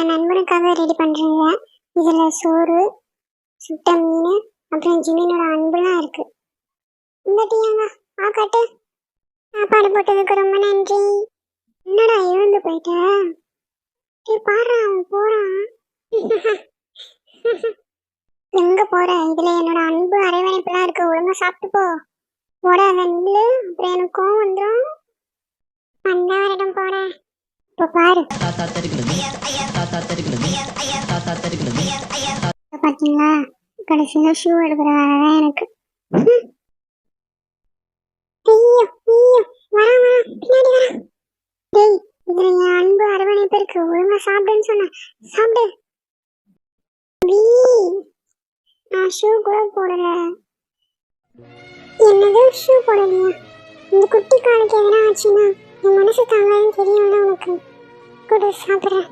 என் நண்பனுக்காக ready பண்றீங்க. இதுல சோறு, சுட்ட மீன், அப்புறம் ஜிமினோட அன்புலாம் இருக்கு. இந்த டீயாங்க ஆக்காட்டு. சாப்பாடு போட்டதுக்கு ரொம்ப நன்றி. என்னடா எழுந்து போயிட்ட? பாரு அவன் போறான். எங்க போற? இதுல என்னோட அன்பு அரவணைப்புலாம் இருக்கு. ஒழுங்கா சாப்பிட்டு போ. போடாத நில்லு, அப்புறம் எனக்கு கோவம் வந்துடும். பண்டாவரிடம் போட. இப்ப பாரு பாத்தீங்களா, கடைசியில ஷூ எடுக்கிற வேலைதான் எனக்கு. ஐயோ ஐயோ, வரா பின்னாடி வரா. டேய், இதுல என் அன்பு அரவணைப்பு இருக்கு. ஒழுங்கா சாப்பிடுன்னு சொன்ன. சாப்பிடு. நான் ஷூ கூட போடல. என்னது ஷூ போடலையா? இந்த குட்டி காலுக்கு எதனா ஆச்சுன்னா என் மனசு தாங்காதுன்னு தெரியும்ல உனக்கு. கூட சாப்பிட்றேன்.